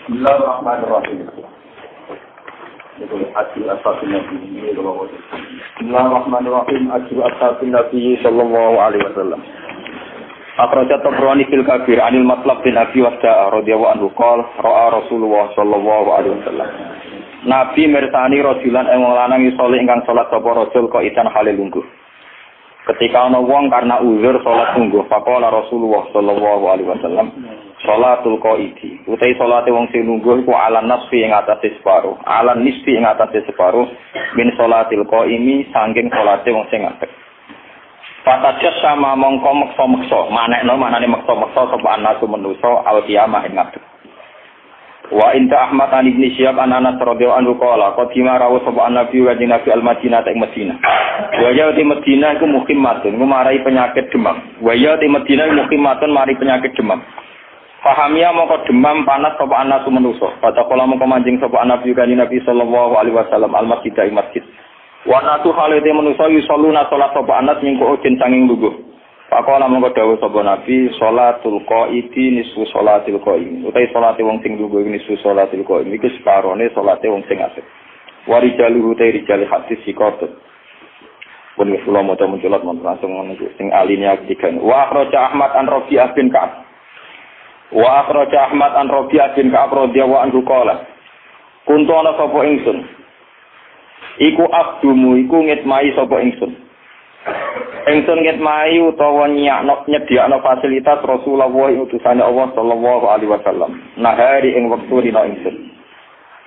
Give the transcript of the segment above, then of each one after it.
Bismillahirrahmanirrahim. Bismillahirrahmanirrahim. Ajru ashabin Nabi sallallahu alaihi wasallam. Akhraja Tabrani fil Kabir anil Matlab bin Abi Wasda'a radhiyallahu anhu qala ra'a Rasulullah sallallahu alaihi wasallam. Nabi mirsani rajulan ing wong lanang saleh ingkang salat sapa rajul kok isan hale lungguh. Ketika ana wong karena uzur salat lungguh, faqala Rasulullah sallallahu alaihi wasallam, salatul qaidi. Utai salate wong sing lungguh iku alan nasfi ing atase separo, alan nisfi ing atase separo min salatil qaimi saking salate wong sing ngadeg. Fatajat sama mongko meksa-meksa, manekno manane meksa-meksa sapa anasu manusa al qiyamah ing ngadeg. Wa inta Ahmad an Ibnu Syihab an Anas radhiyallahu anhu qala qadima rawu sapa Nabi wa Nabi al-Madinah ing Madinah. Wa ya di Madinah iku mukhimatun marai penyakit demam. Wa ya di Madinah mukhimatun mari penyakit demam. Fahamia mongko demam panas sapa anasu manusa. Pada kala mongko manjing sapa Nabi wa Nabi sallallahu alaihi wasallam al-masjid ing masjid. Wa natu halate manusa yusalluna salat sapa anas ning kok jen sanging lungguh. Pakola mongko dawuh sapa Nabi salatul qaidi nisfu salatil qaim. Utai salate wong sing lungguh nisfu salatil qaim iku separone salate wong sing asik. Warijalu utai rijal hadis sikotut. Pun wis kula maca munculat langsung ngono sing aline ketiga. Wa akhraja Ahmad an Rabi'ah bin Ka'ab. Wa akhraja Ahmad an Rabi'ah bin Ka'ab radhiyallahu anhu qala kuntu ana sapa ingsun. Iku abdumu iku ngitmai sapa ingsun. Ingsun ngitmai utawa nyediakno fasilitas Rasulullah utusane Allah sallallahu alaihi wasallam. Nahari ing wektu dina ingsun.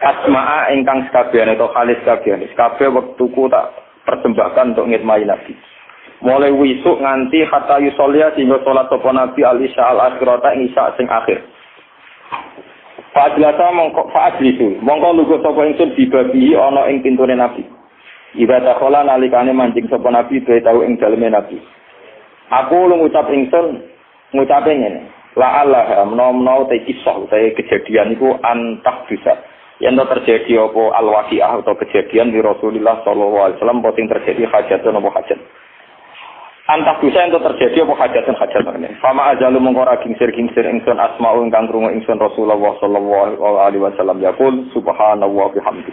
Asma'a ingkang sakabehane to khalis kabehane. Kabeh wektuku tak persembahkan untuk ngitmai Nabi. Mulai wisuk nganti hatta yusolya sehingga salat sapa Nabi al-isya al-akhirata ing isya sing akhir. Fa'ajlasa mongko lugu sapa ingsun dibabi ana ing pintune Nabi. Ibadah kala nalikane mancing sapa Nabi dhewe tau ing daleme Nabi. Aku lu ngucap ingsun ngucape ngene. La Allah menawa te kisah te kejadian iku antah bisa. Yen terjadi apa al-waqi'ah atau kejadian di Rasulullah sallallahu alaihi wasallam sing terjadi hajatun apa hajat. Antah bisa ento terjadi apa hajatan ini. Fama ajalu mongko ra gingsir ingsun asma'u ingkang krungu ingsun Rasulullah sallallahu alaihi wasallam yaqul subhanallah bihamdi.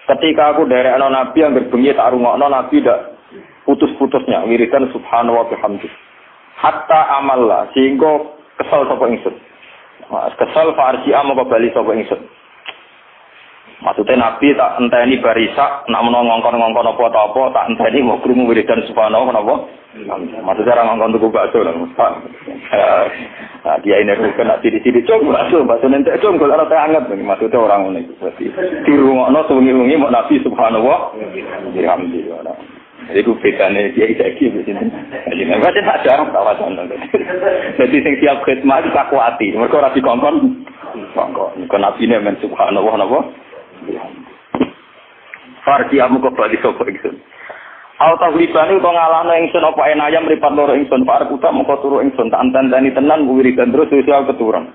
Ketika aku derekno Nabi yang berbengi tak rungokno Nabi ndak putus-putusnya wiridan subhanallah bihamdi. Hatta amalla sehingga kesal sapa ingsun. Kesal farji'a mongko bali sapa ingsun. Maksudnya Nabi tak enteni barisak, nak menawa ngongkon-ngongkon apa-apa, tak enteni mau krungu wiridan subhanallah napa? Maksudnya orang ngongkon tuku bakso lho, Pak. Dia ini rukun nak sidi-sidi cung bakso nentek cung kok ora anget. Maksudnya orang ngene iki. Berarti dirungokno suwengi-wengi mok Nabi subhanallah. Alhamdulillah. Jadi ku bedane dia iki iki sinten. Jadi nek tak jarang kawasan. Jadi sing siap khidmat tak kuati. Mergo ora dikongkon. Kongkon. Kok Nabi ne men subhanallah napa? Farji amu kok bali sapa ingsun. Auto libane utawa ngalahno ingsun apa enayam mripat loro ingsun parek utak mengko turu ingsun tak antandani tenan wiridan terus sosial keturun.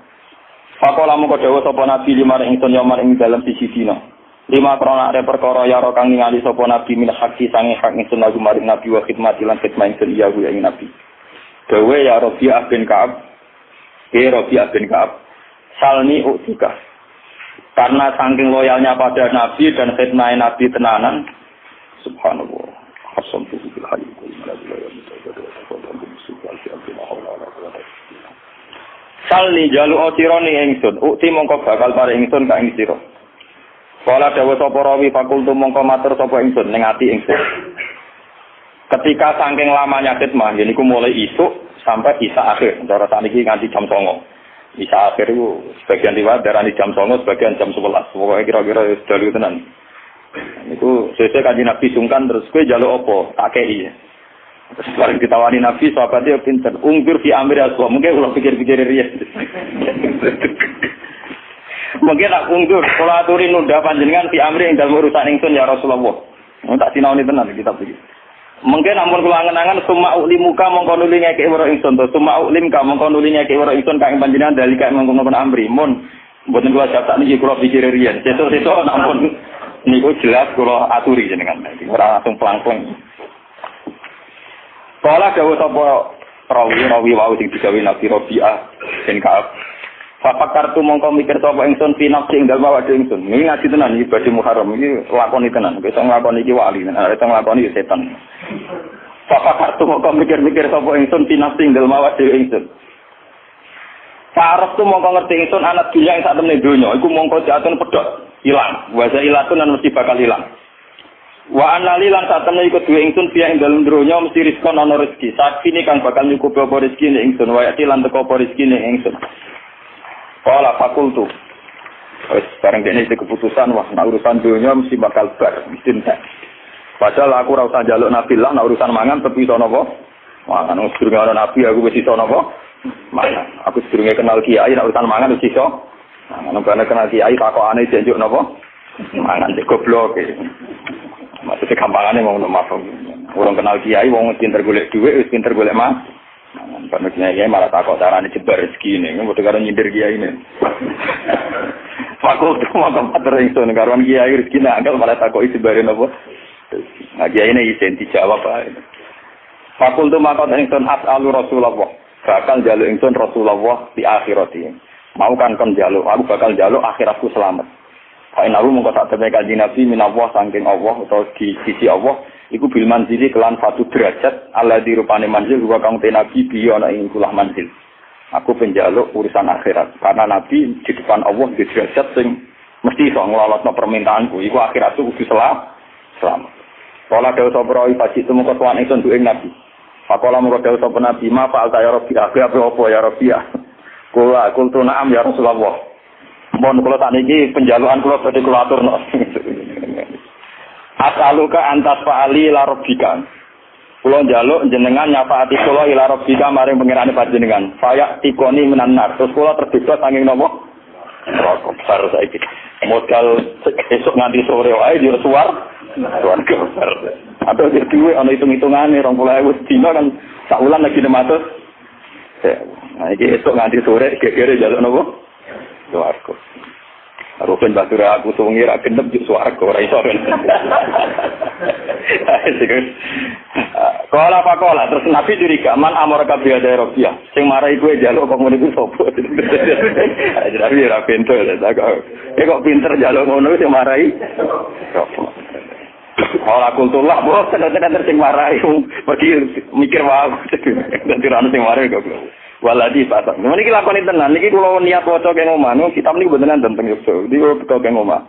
Pakola mengko dawuh sapa Nabi limaring ingsun yo maring dalem siji dina. Lima krana are perkara ya kang ningali sapa Nabi min hakki sange hak ingsun lagu maring Nabi wa khidmat lan khidmat ingsun ya ing Nabi. Dawe ya Rabi'ah bin Ka'ab. Rabi'ah bin Ka'ab. Salni utika. Karena saking loyalnya pada Nabi dan khidmat Nabi tenanan, subhanallah. Hasam tu bil hayy kul malaikatu Salni jalu otironi ingsun, ukti mongko bakal pare ingsun ka ing sira. Kala dawuh sapa rawi fakultu mongko matur sapa ingsun ning ati ingsun. Ketika saking lamanya khidmat, niku mulai isuk sampai isya akhir, cara saniki nganti jam 09.00. Isya akhir itu sebagian riwayat darani jam 09.00, sebagian jam 11. Pokoknya kira-kira dalu tenan. Niku sesuk kanjeng Nabi sungkan terus kowe njaluk apa? Tak kei. Terus bareng ditawani Nabi sahabatnya pinter. Ungkur fi amri aswa. Mungkin ulah pikir-pikir riyen. Mungkin tak ungkur kula aturi nunda panjenengan fi amri ing dalem urusan ingsun ya Rasulullah. Tak sinaoni tenan kitab iki. Mungkin ampun kula angen-angen summa ulimuka mongko nuli ngeke weruh ingsun to summa ulim ka mongko nuli ngeke weruh ingsun kang panjenengan dalika mongko ngono amri mun mboten kula jatah niki kula pikir riyen sesuk-sesuk ampun niku jelas kula aturi jenengan ora langsung plangkung kala dawuh sapa rawi wau sing digawe Nabi Rabi'ah bin Ka'ab Fafakartu mongko mikir sapa ingsun fi nafsi ing dalem awake ingsun. Iki ngaji tenan iki badhe Muharram iki lakoni tenan. Besok nglakoni iki wali tenan. Arep nglakoni ya setan. Fafakartu mongko mikir-mikir sapa ingsun fi nafsi ing dalem awake ingsun. Farah tu mongko ngerti ingsun anak dunya ing sak temene donya iku mongko jatun pedhot, ilang. Wa ilatun lan mesti bakal ilang. Wa anali lan sak temene iku duwe ingsun biya ing dalem donya mesti rezeki ana rezeki. Sakine kang bakal nyukupi apa rezekine ingsun wa yati lan teko apa rezekine ingsun. Kala fakultu. Wis bareng dene iki keputusan wah nek urusan donya mesti bakal bar, mesti entek. Padahal aku ora usah njaluk nabi lah nek urusan mangan tepi iso napa? Mangan wis durung ana nabi aku wis iso napa? Mangan. Aku sedurunge kenal kiai nek urusan mangan wis iso. Nek ana kenal kiai takokane jenjuk napa? Mangan cek goblok iki. Maksudnya gampangane ngono mafhum. Urung kenal kiai wong pinter golek dhuwit wis pinter golek mas. Karena kiai malah takut carane jebar rezeki ini, padha karo nyindir kiai ini. Fakultu mongko matur ingsun karuan kiai rezeki angel malah takoki jebare napa. Nah kiai ini isin dijawab ae. Fakultu mongko ingsun as'alu Rasulullah. Bakal njaluk ingsun Rasulullah di akhirati. Mau kan njaluk, aku bakal njaluk akhiratku selamat. Fa inaru mongko sak temene kanjeng Nabi minallah saking Allah utawa di sisi Allah iku bil manzili kelan satu derajat alladzi rupane manzil wa kang te Nabi biya ana ing kulah manzil. Aku penjaluk urusan akhirat karena Nabi di depan Allah di derajat sing mesti iso nglolotno permintaanku iku akhiratku kudu selamat. Kala dawuh sapa rai pasti temu ketuan ingsun duwe Nabi. Pakola mung dawuh sapa Nabi ma fa'al ta ya Rabbi apa ya Rabbi. Kula kuntu na'am ya Rasulullah. Mohon kula sakniki penjalukan kula badhe kula aturno. As'aluka antas fa'ali ila rabbika. Kula njaluk jenengan nyafaati kula ila rabbika maring pangerane panjenengan. Fayak tikoni menanar. Terus kula terbebas saking napa? Neraka besar saiki. Modal esuk nganti sore wae di suar. Suwarga besar. Atau di duwe ana hitung-hitungane 20.000 dina kan sak wulan lagi 500. Nah iki esuk nganti sore gegere njaluk napa? Suwarga. Rukun batura aku suwengi ra gendep juk swarga ora iso ben. Kala pakola terus Nabi curiga man amara kabeh Arabia sing marai kowe njaluk kok ngono iku sapa. Jadi ra pinter ta kok. Kok pinter njaluk ngono sing marai. Ora kulturlah bos tenan-tenan sing marai. Pergi mikir wae. Dadi ra sing marai kok. Waladi pasak. Niki lakoni tenan. Niki kula niat waca keng omah. Kitab niku mboten enten teng Yogyakarta. Niki kula beto keng omah.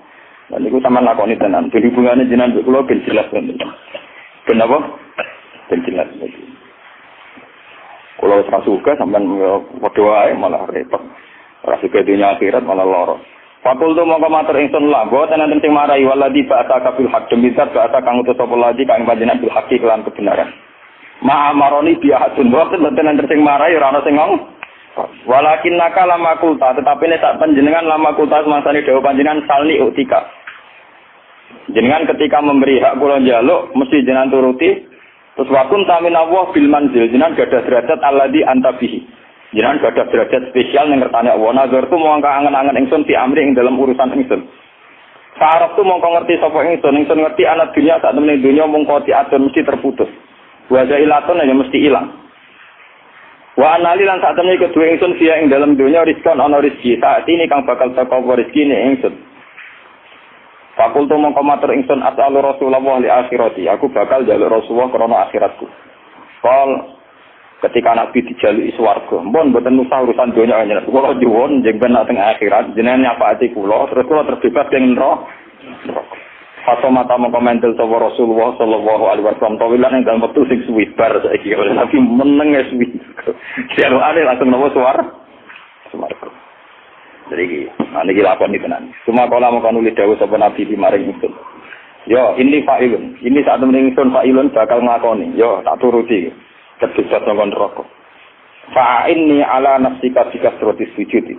Lan niku sampean lakoni tenan. Hubungane jenengan kula ben jelas tenan. Ben apa? Ben jelas. Kula wis rasuka sampean padha wae malah repot. Rasuka dunya akhirat malah lara. Fakultu mongko matur ingsun la boten enten sing marai waladi ba'ata bil haqq demi zat ba'ata kang utus sapa ladi kang panjenengan bil haqq kelan kebenaran. Ma'amaroni bi'atun boten enten sing marai ora ana sing ngomong. Walakin nakala makulta tetapi nek sak panjenengan lama kulta semangsane dawuh panjenengan salni utika. Jenengan ketika memberi hak kula njaluk mesti jenengan turuti. Terus wakun tamin Allah bil manzil jenengan gadah derajat alladzi antabihi. Jenengan gadah derajat spesial ning ngertane Allah. Nazar tu mongko angen-angen ingsun di amri ing dalam urusan ingsun. Saraf tu mongko ngerti sapa ingsun ngerti anak dunia sak temene dunya mongko diatur mesti terputus. Wajah ilatun aja mesti hilang. Wa anali lan sak temene kedue ingsun via ing dalam dunya rizkan ana rezeki. Saat ini kang bakal teko rezekine ingsun. Fakultu mongko matur ingsun as'alu Rasulullah li akhirati. Aku bakal njaluk Rasulullah krana akhiratku. Ketika Nabi dijaluki swarga, mbon mboten usah urusan donya jenengan. Kula nyuwun njeng ben teng akhirat jenengan nyafaati kula terus kula terbebas ing neraka. Fato mata mengkomentar sapa Rasulullah sallallahu alaihi wasallam tawilan ing dalem wektu sing suwi bar saiki Nabi meneng suwi. Jalukane langsung nopo swarga. Jadi iki lakon tenan. Cuma kala mongko nulis dawuh sapa Nabi di maring ingsun. Yo ini fa'ilun. Ini saat temen ingsun fa'ilun bakal nglakoni. Yo tak turuti. Ketika nongkon rokok. Fa'inni ala nafsika bikasrati sujudi.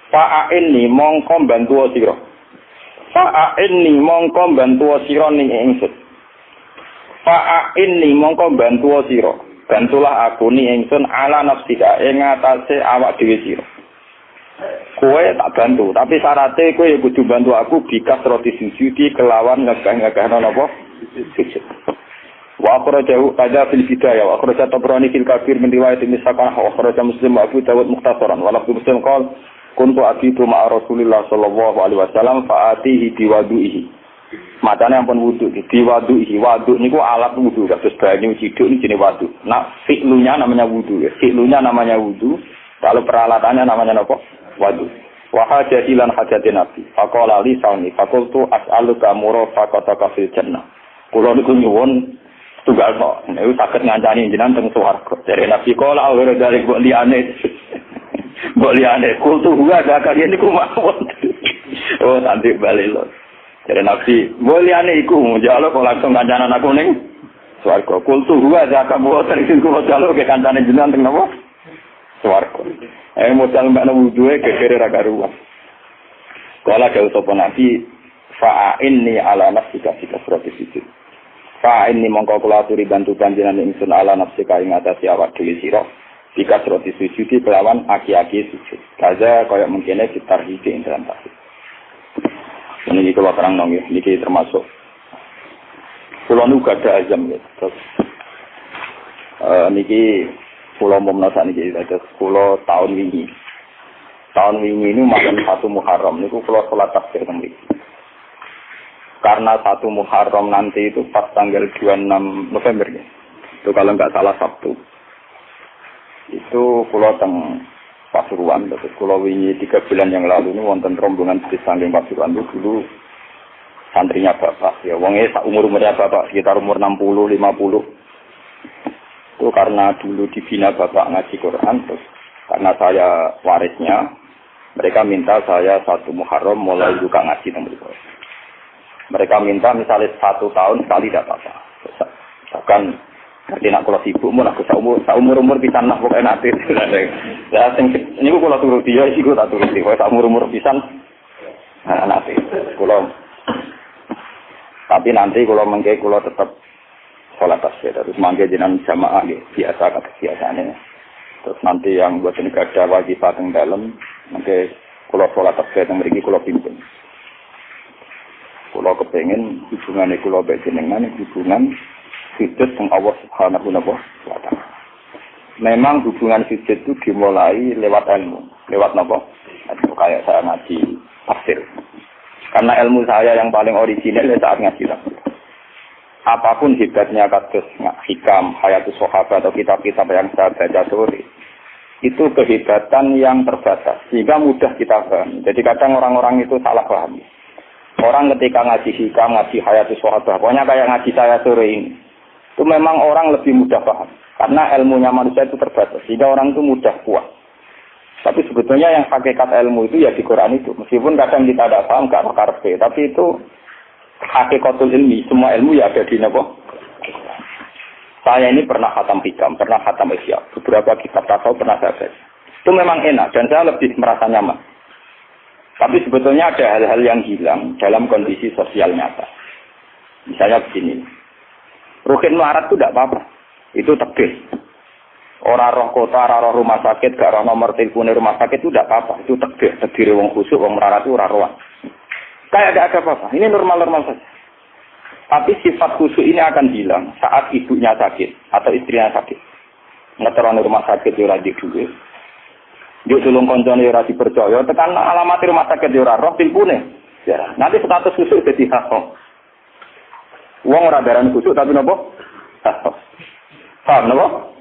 Fa'inni mongko bantu sira. Fa'inni mongko bantu sira ning ingsun. Fa'inni mongko bantu sira. Bantulah aku ning ingsun ala nafsika ing atase awak dhewe sira. Kowe tak bantu, tapi syaratnya kowe ya kudu bantu aku bikasrati sujudi kelawan ngegah-ngegahno napa? Sujud. Wa akhrajahu qadha fil bidayah wa akhraja Tabrani fil Kabir min riwayat Ibnu Sa'd wa akhraja Muslim wa Abu Dawud mukhtasaran wa lafzu Muslim qala kuntu abidu ma'a Rasulillah sallallahu alaihi wasallam fa'atihi biwadu'ihi. Macane ampun wudu biwadu'ihi. Wadu niku alat wudu kados banyu ciduk ini jenis wadu. Nah, fi'lunya namanya wudu ya. Fi'lunya namanya wudu, kalau peralatannya namanya apa? Wadu. Wa hajati lan hajati Nabi. Faqala li sauni faqultu as'aluka murafaqataka fil jannah. Kula niku nyuwun tunggal kok. Niku saged ngancani jenengan teng swarga. Dari Nabi kala ora dari mbok liyane. Mbok liyane kultu huwa zakariya niku mawon. Oh, nanti bali lho. Dari Nabi, mbok liyane iku njalo kok langsung kancanan aku ning swarga. Kultu huwa zakariya terus kok jalo ke kancane jenengan teng napa? Swarga. Modal mbak wuduhe gegere ra karuan. Kala dawuh sapa Nabi, fa'inni ala nafsika sikasrati sujud. Fa'inni mongko kula aturi bantu panjenengan ingsun ala nafsika ing atase awak dhewe sira. Sikasrati sujud kelawan aki-aki sujud. Kaza kaya mengkene ditarhike ing dalam tasbih. Ini kula terang nang niki termasuk kula nu gadah azam ya. Terus niki pulau Momnosa ini jadi pulau tahun ini ini makan 1 Muharram ini pulau sholat tasbih tembik karena 1 Muharram nanti itu pas tanggal 26 November ya. Itu kalau nggak salah Sabtu itu pulau teng Pasuruan terus pulau ini 3 bulan yang lalu ini wonten rombongan di samping Pasuruan itu dulu santrinya bapak ya wongnya umurnya bapak sekitar umur 60-50 itu karena dulu dibina bapak ngaji Quran terus karena saya warisnya mereka minta saya 1 Muharram mulai buka ngaji mereka. Mereka minta misalnya 1 tahun sekali tidak apa-apa. Bahkan nanti nak kalau sibuk mau aku umur pisan lah pokoknya nanti. Ya ini aku kalau turut dia sih aku tak turut dia. Kalau umur pisan nanti kalau tapi nanti kalau mengke kalau tetap sholat tasbih terus mangke jenengan jamaah nggih biasa kebiasaane. Terus nanti yang buat negara wajib teng dalem mangke kula sholat tasbih teng mriki kula pimpin. Kula kepengin hubungane kula mbek jenengan hubungan sujud teng Allah Subhanahu wa taala. Memang hubungan sujud itu dimulai lewat ilmu. Lewat napa? Kayak saya ngaji tafsir. Karena ilmu saya yang paling original saat ngaji tafsir. Apapun hebatnya kados hikam, hayatus sahabat atau kitab-kitab yang saya baca sore, itu kehebatan yang terbatas, sehingga mudah kita paham. Jadi kadang orang-orang itu salah paham. Orang ketika ngaji hikam, ngaji hayatus sahabat, pokoknya kayak ngaji saya sore ini, itu memang orang lebih mudah paham. Karena ilmunya manusia itu terbatas, sehingga orang itu mudah puas. Tapi sebetulnya yang hakikat ilmu itu ya di Quran itu. Meskipun kadang kita tidak paham, gak karpe, tapi itu hakikatul ilmi, semua ilmu ya ada di napa. Saya ini pernah khatam hikam, pernah khatam ihya, beberapa kitab tasawuf pernah saya baca. Itu memang enak dan saya lebih merasa nyaman. Tapi sebetulnya ada hal-hal yang hilang dalam kondisi sosial nyata. Misalnya begini, rukin melarat itu tidak apa-apa, itu tegih. Orang roh kota, orang roh rumah sakit, gak roh nomor telepon rumah sakit itu tidak apa-apa, itu tegih. Tegir wong khusuk, wong melarat itu orang roh. Kayak ada apa-apa, ini normal-normal saja. Tapi sifat khusyuk ini akan hilang saat ibunya sakit atau istrinya sakit. Ngeteron rumah sakit ya ora duwe. Yo tulung koncone ora dipercaya, tekan alamat rumah sakit ya ora roh tilpune. Ya, nanti status khusyuk dadi hak. Wong ora darani khusyuk tapi napa? Hak. Paham napa?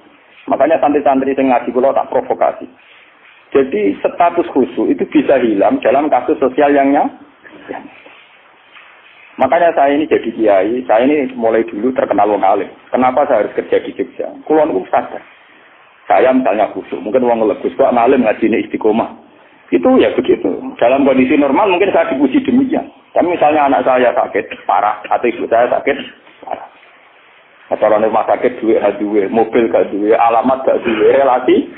Makanya santri-santri sing ngaji kula tak provokasi. Jadi status khusyuk itu bisa hilang dalam kasus sosial yang makanya saya ini jadi kiai, saya ini mulai dulu terkenal wong alim. Kenapa saya harus kerja di Jogja? Kulo niku sadar. Saya misalnya khusyuk, mungkin wong legus kok ngalim ngajine istiqomah. Itu ya begitu. Dalam kondisi normal mungkin saya dipuji demikian. Tapi misalnya anak saya sakit parah atau ibu saya sakit parah. Atau rumah sakit duwe, mobil gak duwe, alamat gak duwe, relasi.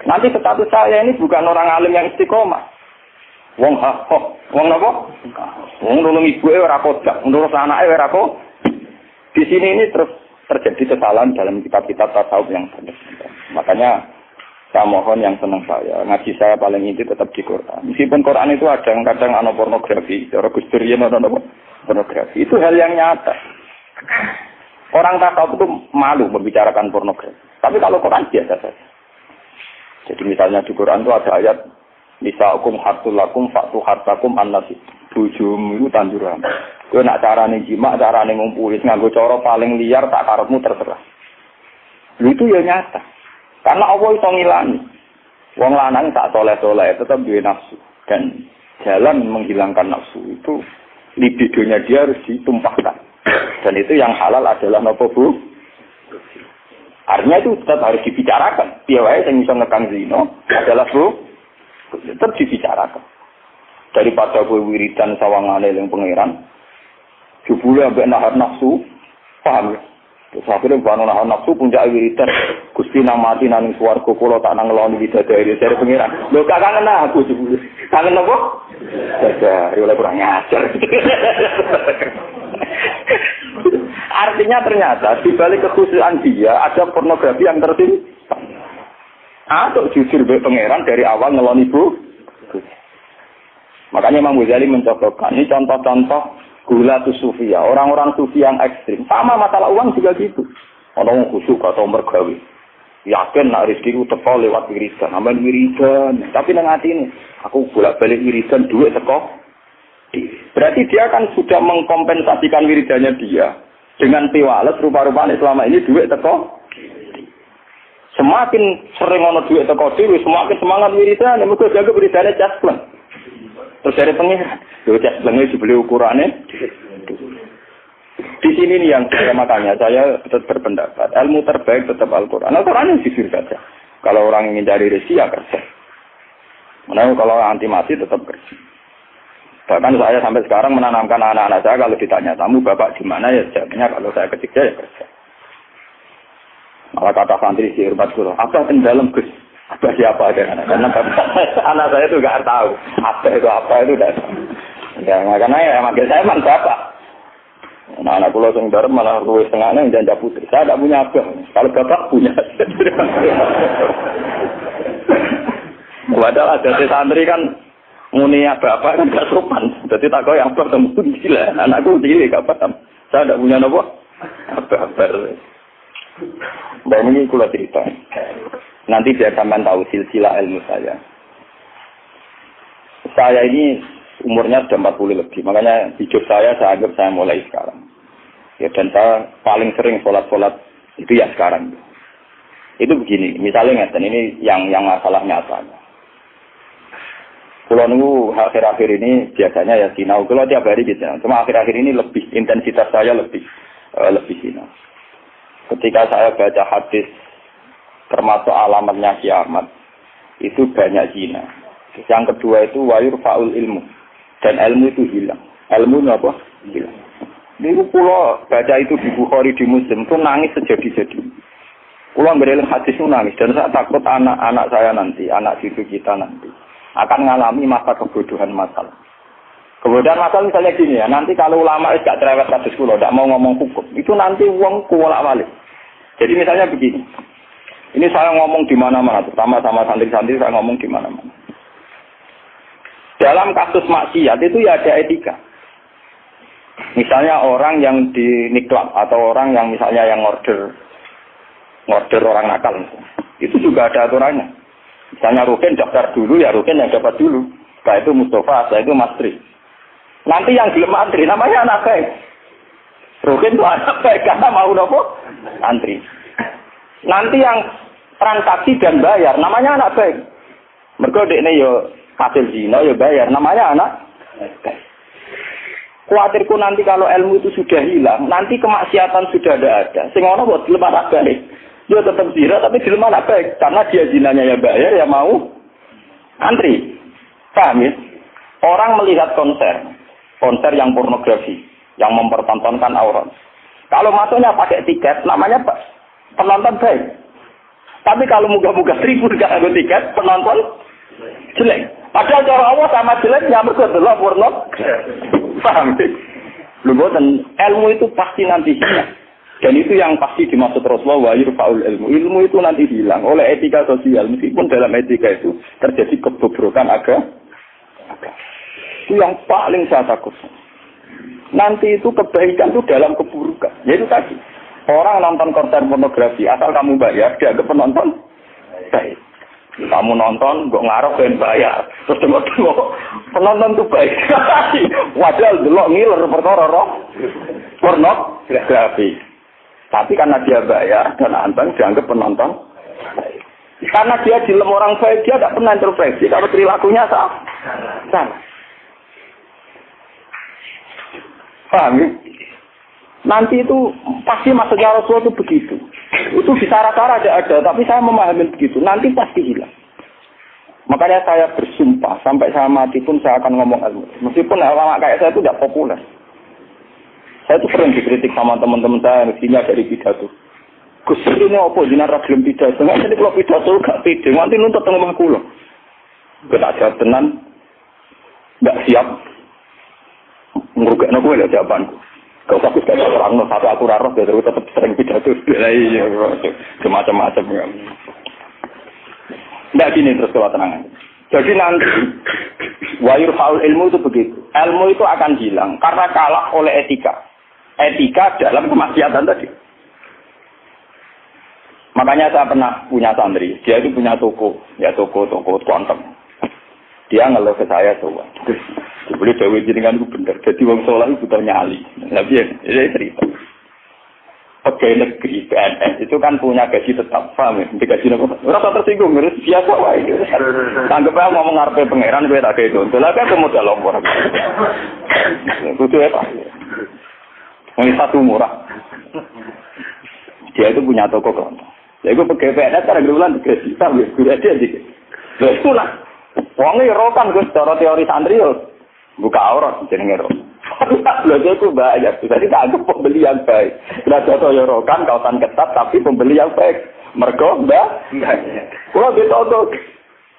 Nanti status saya ini bukan orang alim yang istiqomah. Wong wong napa? Wong nulung ibuke ora kodak, nurut anake ora kok. Di sini ini terus terjadi kesalahan dalam kitab-kitab tasawuf yang benar. Makanya saya mohon yang senang saya, ngaji saya paling inti tetap di Quran. Meskipun Quran itu ada kadang ana pornografi, cara Gus Dur yen ana pornografi. Itu hal yang nyata. Orang tasawuf itu malu membicarakan pornografi. Tapi kalau Quran biasa saja. Jadi misalnya di Quran itu ada ayat Nisaukum hartul lakum fa'tu hartakum annasi. Bojomu iku tanduran. Kowe nak carane jima, carane ngumpuli nganggo cara paling liar tak karepmu terserah. Itu ya nyata. Karena Allah iso ngilani. Wong lanang tak soleh-soleh tetap duwe nafsu dan jalan menghilangkan nafsu itu libidonya dia harus ditumpahkan. Dan itu yang halal adalah napa Bu? Artinya itu tetap harus dibicarakan. Piye wae sing iso ngekang zina adalah Bu, tetap dibicarakan. Daripada kowe wiridan sawangane ning pangeran, jebule ambek nahan nafsu, paham ya? Terus akhirnya bano nahan nafsu puncak wiridan, Gusti nang mati nang swarga kula tak nang ngeloni bidadari dari pangeran. Lho gak kangen aku jebule. Kangen apa? Dadah, oleh kurang ngajar. Artinya ternyata di balik kekhususan dia ada pornografi yang tersimpan. Atau jujur be pangeran dari awal ngeloni Bu. Makanya Imam Ghazali mencontohkan ini contoh-contoh gulatus sufia, orang-orang sufi yang ekstrim. Sama masalah uang juga gitu. Orang khusyuk atau mergawi. Yakin nak rezeki ku teko lewat wiridan, aman wiridan. Tapi nang ati ini, aku bolak-balik wiridan duit teko. Berarti dia kan sudah mengkompensasikan wiridannya dia dengan piwales rupa-rupanya selama ini duit teko. Semakin sering ono duit teko dhewe, semakin semangat wiridan, mergo jaga wiridane jaslan. Terus dari pengiran, jas lengnya dibeli ukurannya. Di sini nih yang makanya saya tetap berpendapat, ilmu terbaik tetap Al-Quran. Al-Quran yang jujur saja. Kalau orang ingin cari rezeki ya kerja. Menurut kalau anti mati tetap kerja. Bahkan saya sampai sekarang menanamkan anak-anak saya kalau ditanya tamu bapak di mana ya jawabnya kalau saya ketika ya kerja. Malah kata santri si Irbat Guru, apa yang dalam Gus? Apa siapa ada karena anak saya itu nggak tahu apa itu dah. Ya makanya ya makin saya memang bapak. Nah, anak pulau Senggar malah luwes tengahnya janda putri. Saya tidak punya abah. Kalau bapak punya. Padahal ada santri kan muni bapak kan gak sopan. Jadi tak kau yang abah temu gila. Anakku gila gak paham. Saya tidak punya apa. Abah. Dan ini kula cerita. Nanti biar sampean tahu silsilah ilmu saya. Saya ini umurnya sudah 40 lebih. Makanya hidup saya anggap saya mulai sekarang. Ya, dan saya paling sering sholat itu ya sekarang. Itu begini. Misalnya ini yang masalah nyata. Kalau nunggu akhir-akhir ini biasanya ya sinau. Kalau tiap hari gitu. Cuma akhir-akhir ini lebih intensitas saya lebih sinau. Ketika saya baca hadis termasuk alamatnya kiamat itu banyak zina. Yang kedua itu wayur faul ilmu dan ilmu itu hilang. Ilmunya apa? Hilang. Ini pulau baca itu di Bukhari di Muslim itu nangis sejadi-jadi. Pulau bereling hadis itu nangis dan saya takut anak-anak saya nanti, anak cucu kita nanti akan mengalami masa kebodohan masalah. Kebodohan masalah misalnya gini ya, nanti kalau ulama tidak cerewet hadis pulau, tidak mau ngomong hukum, itu nanti uang kuwalak-walik. Jadi misalnya begini. Ini saya ngomong di mana-mana, terutama sama santri-santri saya ngomong di mana-mana. Dalam kasus maksiat itu ya ada etika. Misalnya orang yang di niklab atau orang yang misalnya yang order orang nakal, itu juga ada aturannya. Misalnya Rukin daftar dulu, ya Rukin yang dapat dulu. Setelah itu Mustafa, setelah itu Mas Tri. Nanti yang gelem antri namanya anak baik. Rukin itu anak baik karena mau nopo antri. Nanti yang transaksi dan bayar namanya anak baik. Mergo dekne yo hasil zina yo bayar namanya anak baik. Kuatirku nanti kalau ilmu itu sudah hilang, nanti kemaksiatan sudah ada. Sing ono buat gelem anak baik. Dia tetap zina tapi gelem anak baik karena dia zinanya ya bayar ya mau antri. Paham ya? Orang melihat konser yang pornografi, yang mempertontonkan aurat. Kalau masuknya pakai tiket namanya penonton baik. Tapi kalau muga-muga 1000 gak ada tiket, penonton jelek. Padahal cara Allah sama jeleknya mergo delok porno. Paham? Lho boten, ilmu itu pasti nanti hilang. Dan itu yang pasti dimaksud Rasulullah wa yurfa'ul ilmu. Ilmu itu nanti hilang oleh etika sosial. Meskipun dalam etika itu terjadi kebobrokan agama. Itu yang paling saya takut. Nanti itu kebaikan itu dalam keburukan. Yaitu tadi. Orang nonton konser pornografi, asal kamu bayar, dianggap penonton baik. Kamu nonton, kok ngarep dan bayar. Terus tengok-tengok, penonton tuh baik. Wadah delok ngiler perkara pornografi. Tapi karena dia bayar dan Anteng dianggap penonton. Karena dia dilem orang baik, dia tidak pernah intervensi kalau perilakunya salah. Paham ya? Nanti itu pasti maksudnya Rasulullah itu begitu. Itu di cara-cara ada, tapi saya memahami begitu. Nanti pasti hilang. Makanya saya bersumpah, sampai saya mati pun saya akan ngomong ilmu. Meskipun ulama kayak saya itu tidak populer. Saya itu sering dikritik sama teman-teman saya, mestinya dari pidato. Gus ini apa jinak ragilem pidato? Nggak jadi kalau pidato gak pede, nanti nuntut tengah rumah kulo. Kita jawab tenan, nggak siap. Ngerugaknya gue lihat jawabanku. Gak usah aku sekali orang, satu aku rarah, biar aku tetap sering pidato. Iya, semacam-macam. Tidak gini terus kalau tenang. Jadi nanti, wayur faul ilmu itu begitu. Ilmu itu akan hilang, karena kalah oleh etika. Etika dalam kemaksiatan tadi. Makanya saya pernah punya santri, dia itu punya toko kontem. Dia ngeluh ke saya coba. Boleh dewe jenengan itu bener. Jadi wong saleh itu butuh nyali. Lah piye? Ini cerita. Pegawai negeri PNS itu kan punya gaji tetap, paham ya? Gaji apa? Rasa tersinggung, harus biasa wae. Anggap aja ngomong ngarepe pangeran kowe tak kei donto. Lah kan modal lompor. Kudu ya, Pak. Ini satu murah. Dia itu punya toko kelontong. Ya itu pegawai PNS kan bulan gaji, paham ya? Guru dia dikit. Lah itulah. Wonge rokan Gus, cara teori santri yo buka aurat jenenge ro. Lha itu bayar. Jadi tak anggap pembeli yang baik. Lah contoh yo rokan kaosan ketat tapi pembeli yang baik. Mergo mbak. Kulo ditonton.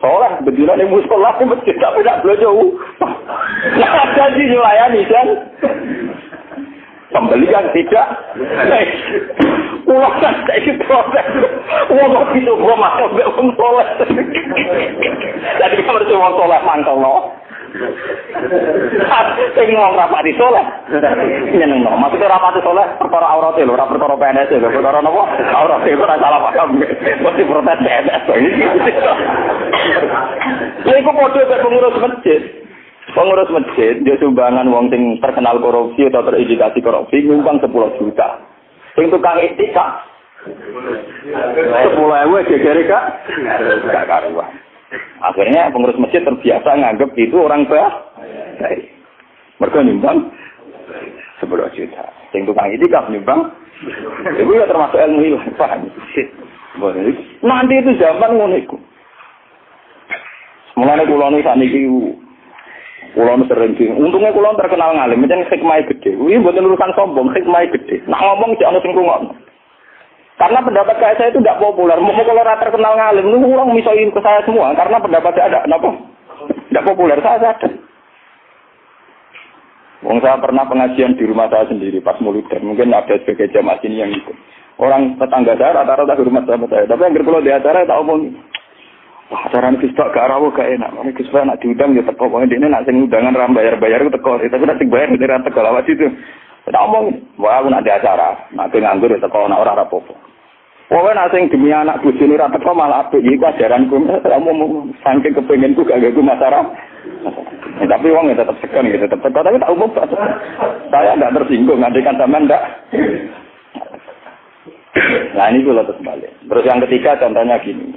Soalnya bedilan yang musola di masjid tapi tak belanja. Nah, jadi dilayani kan. Pembeli yang tidak. Uang kan saya proses. Uang itu gua masuk ke uang soleh. Jadi kita harus uang soleh mantau loh. Saya ngomong rapati soleh. Nyeneng loh. Maksudnya rapati soleh perkara aurat itu, perkara PNS itu, perkara apa? Aurat itu tidak salah paham. Mesti protes PNS. Jadi aku mau coba pengurus masjid. Pengurus masjid, dia sumbangan wong sing terkenal korupsi atau terindikasi korupsi, nyumbang 10 juta. Sing tukang etika 10.000 gegere Kak. Gak karuan. Akhirnya pengurus masjid terbiasa nganggep itu orang baik. Mereka nyumbang 10 juta. Sing tukang etika nyumbang. Itu ya termasuk ilmu ilmu. Paham? Nanti itu zaman ngono iku. Mulane kula niki sakniki kulon sering sing. Untungnya kulon terkenal ngalim, macam hikmah gede. Ini bukan urusan sombong, hikmah gede. Nah ngomong jangan sing rungokno. Karena pendapat saya itu tidak populer. Mau kalau rata terkenal ngalim, lu orang misalin ke saya semua. Karena pendapat saya ada, kenapa? Tidak populer, saya sadar. Wong saya pernah pengajian di rumah saya sendiri pas Mauludan. Mungkin ada sebagai jamaah sini yang ikut. Orang tetangga saya rata-rata di rumah saya. Tapi yang kalau di acara tak omong. Wah, acara ini tak gak rawuh gak enak. Ini kisah nak diundang ya teko. Pokoknya dia nak sing undangan ram bayar-bayar itu teko. Tapi nak bayar dari ram teko lawat itu. Tak omong. Wah, aku nak di acara. Nak nganggur ya teko nak ora apa-apa. Pokoknya nak sing demi anak bojone ra teko malah apik. Iki ajaranku. Omong saking kepenginku gak gagu masyarakat. Tapi uang ya tetap segan gitu, tetap teko. Tapi tak umum. Saya enggak tersinggung. Ngandikan sampean enggak. Nah ini kula terus balik. Terus yang ketiga contohnya gini.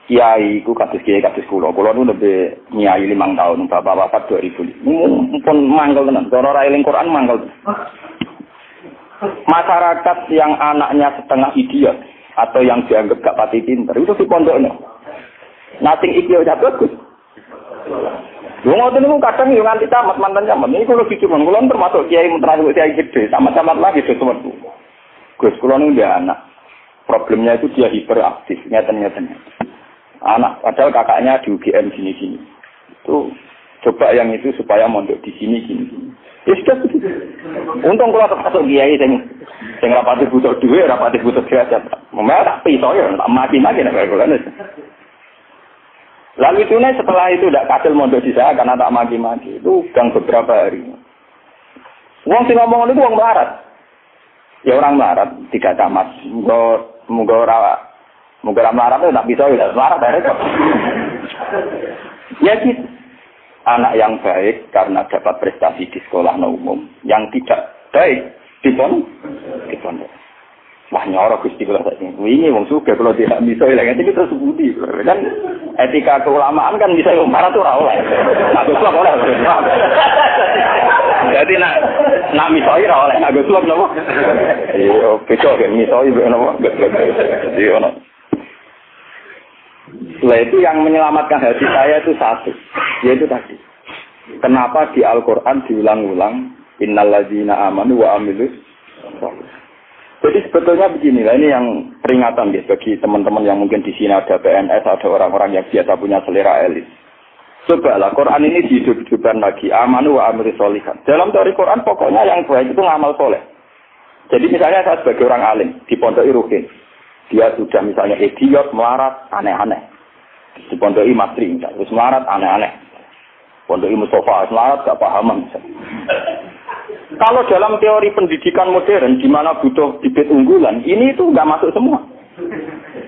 Kiai ku kados kiai kados kula nu lebih nyai 5 tahun, bapak wafat 2000. Pun mangkel tenan, cara ra eling Quran mangkel. Masyarakat yang anaknya setengah idiot atau yang dianggap gak pati pinter itu di pondoknya. Nating iki udah bagus. Lu ngoten niku kadang yo nganti tamat mantan jaman. Ini kula pikir kula termasuk kiai termasuk kiai gede, tamat-tamat lagi sesuatu. Gus kula nu dia anak. Problemnya itu dia hiperaktif, nyata-nyata. Anak, padahal kakaknya di UGM gini-gini. Itu coba yang itu supaya mondok di sini gini. Ya sudah begitu. Untung kalau termasuk kiai sing rapati butuh duit, rapati butuh derajat. Memang tak pisau ya, tak mati-mati nak kalau lalu itu setelah itu tidak kasil mondok di saya karena tak mati-mati. Itu gang beberapa hari. Wong sing ngomong itu wong melarat. Ya orang melarat, 3 tamat. Moga ora Mungkin melarat itu tak bisa ya, melarat repot. Ya gitu. Anak yang baik karena dapat prestasi di sekolah umum, yang tidak baik di pondok. Wah nyorok Gusti kula sak ini wong sugih kalau tidak bisa ya ngene iki terus budi. Kan etika keulamaan kan bisa marah tuh ora oleh. Aku suap oleh. Jadi nak misoi ora oleh, aku suap napa? Iya, betul kan misoi napa? Jadi ono. Setelah itu yang menyelamatkan hati saya itu satu, yaitu tadi. Kenapa di Al-Quran diulang-ulang innalladzina amanu wa amilus sholih. Jadi sebetulnya beginilah, ini yang peringatan ya, bagi teman-teman yang mungkin di sini ada PNS, ada orang-orang yang biasa punya selera elit. Cobalah Quran ini dihidup-hidupkan lagi, amanu wa amilus sholih. Dalam teori Quran pokoknya yang baik itu ngamal soleh. Jadi misalnya saya sebagai orang alim di Pondok Ruhin, dia sudah misalnya idiot, melarat, aneh-aneh. Di Pondok Matri, terus melarat, aneh-aneh. Pondok Mustafa, melarat, gak pahaman. Kalau dalam teori pendidikan modern, di mana butuh bibit unggulan, ini itu nggak masuk semua.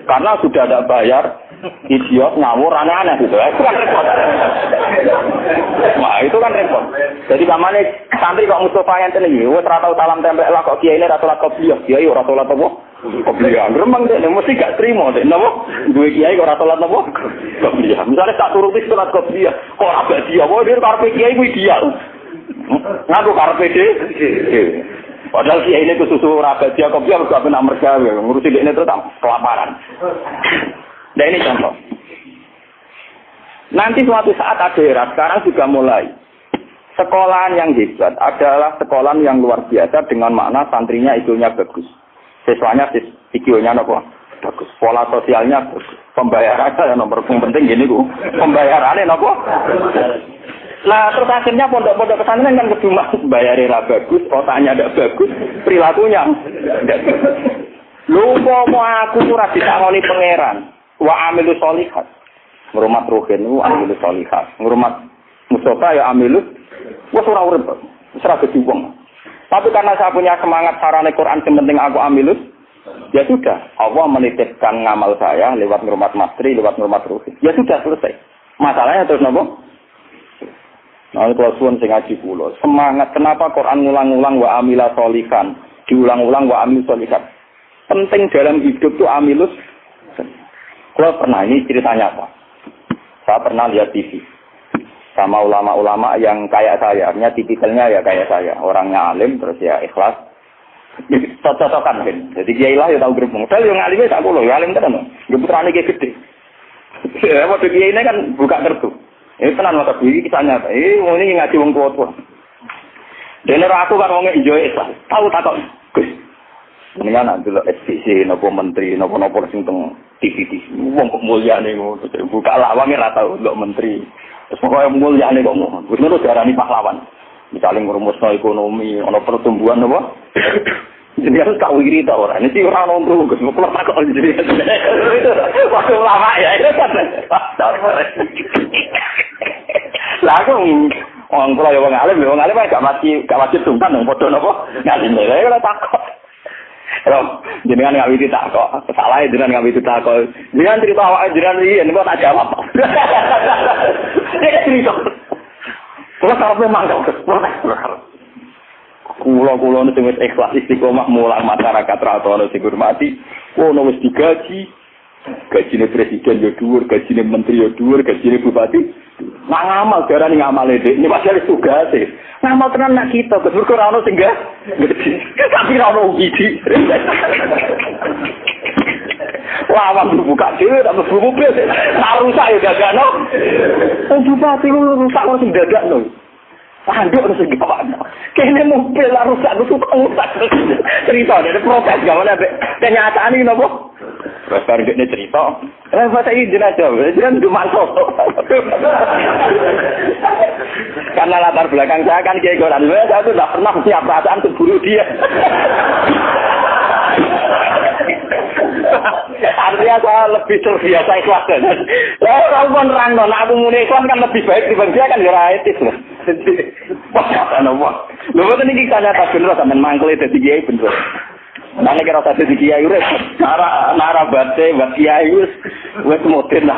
Karena sudah ada bayar, idiot, ngawur, aneh-aneh gitu. Itu kan repot. Nah, itu kan repot. Jadi kamane santri kok Mustafa yang tenang, wes ratau salam tempel lah kok kiai ini ratau kopiah, kiai ratau apa? Kopiah. Remang deh, mesti gak terima deh. Napa? Dua kiai kok ratau apa? Kopiah. Misalnya tak turuti surat kopiah, kok apa dia? Wah dia karpe kiai gue ideal. Ngaku karpe deh. Padahal kiai ini kesusu rapat dia kopiah berapa nomor gawe ngurusi dia ini terus kelaparan. Nah ini contoh. Nanti suatu saat ada era, sekarang juga mulai. Sekolahan yang hebat adalah sekolahan yang luar biasa dengan makna santrinya IQ-nya bagus. Siswanya IQ-nya apa? Bagus. Pola sosialnya bagus. Pembayarannya yang nomor penting gini Bu. Pembayarannya apa? Nah terus akhirnya pondok-pondok pesantren kan kedua bayarnya bagus, otaknya tidak bagus, perilakunya tidak bagus. Lupa mau aku ora ditangoni pangeran. Wa amilu sholihat. Ngurmat ruhin wa amilu sholihat. Ngurmat Mustafa ya amilu. Wes ora urip. Wis ora dadi wong. Tapi karena saya punya semangat sarane Quran yang penting aku amilus, ya sudah. Allah menitipkan ngamal saya lewat ngurmat mastri, lewat ngurmat ruhin. Ya sudah selesai. Masalahnya terus napa? Nah, kalau suwun sing ngaji kula, semangat kenapa Quran ngulang-ulang wa amila sholihan, diulang-ulang wa amil sholihan. Penting dalam hidup itu amilus. Kalau pernah, ini ceritanya apa? Saya pernah lihat TV sama ulama-ulama yang kayak saya, artinya tipikalnya ya kayak saya, orangnya alim terus ya ikhlas. Cocok-cocokan kan. Jadi kiai lah ya tahu grup modal yang alimnya tak kulo, ya alim tenan. Putrane ki gede. Ya waktu kiai ini kan buka kartu. Ini tenan mata biji kisahnya. Ini ngaji wong tua-tua. Dene aku kan wong ijo ikhlas. Tahu tak kok. Gus. Mendingan nak dulu SPC nopo menteri nopo sing teng TV. Wong kok mulyane ngono. Buka lawang ora tau ndelok menteri. Terus pokoke mulyane kok ngono. Wis ngono diarani pahlawan. Misalnya ngurumusno ekonomi, ana pertumbuhan apa? Jadi harus tak wiri tak orang. Ini sih orang nongkrong, gus. Mau tak kok jadi. Waktu lama ya itu kan. Lah aku orang kalau yang alim kan gak mati tungkan yang bodoh nopo. Ngalim ya, kalau takut. Kalau jenengan nggak bisa takut, salah jenengan nggak bisa takut. Jenengan cerita awak jenengan ini kok tak jawab. Dia cerita. Kalau kalau memang kulo nu sing wis ikhlas istiqomah mulang masyarakat ra ono sing hormati, ono wis digaji. Gajine presiden yo dhuwur, gajine menteri yo dhuwur, gajine bupati. Nak ngamal darane ngamale dhek, ini padahal tugase. Ngamal tenan nak kita, Gus mergo ora ono sing gaji. Tapi ora ono ugi. Wah, waktu buka dhewe tak mlebu mobil. Tak rusak yo gagakno. Bupati rusak kok sing dadakno. Anduk harus gawat. Kene mobil lah rusak, aku suka rusak. Cerita dari proses gimana be? Kenyataan ini nopo? Terus baru dia cerita. Bahasa ini jenazah, jangan cuma karena latar belakang saya kan kayak goran. Saya tuh tidak pernah punya perasaan untuk bunuh dia. Artinya saya lebih terbiasa ikhlas kan. Orang pun rangnon, aku mulai ikhlas kan lebih baik dibanding dia kan ya etis loh. Wah, apa? Lalu ini kita nyata bener sampai mangkel itu tiga bener. Nane kira tadi kiai urip cara narabate buat kiai wis modern.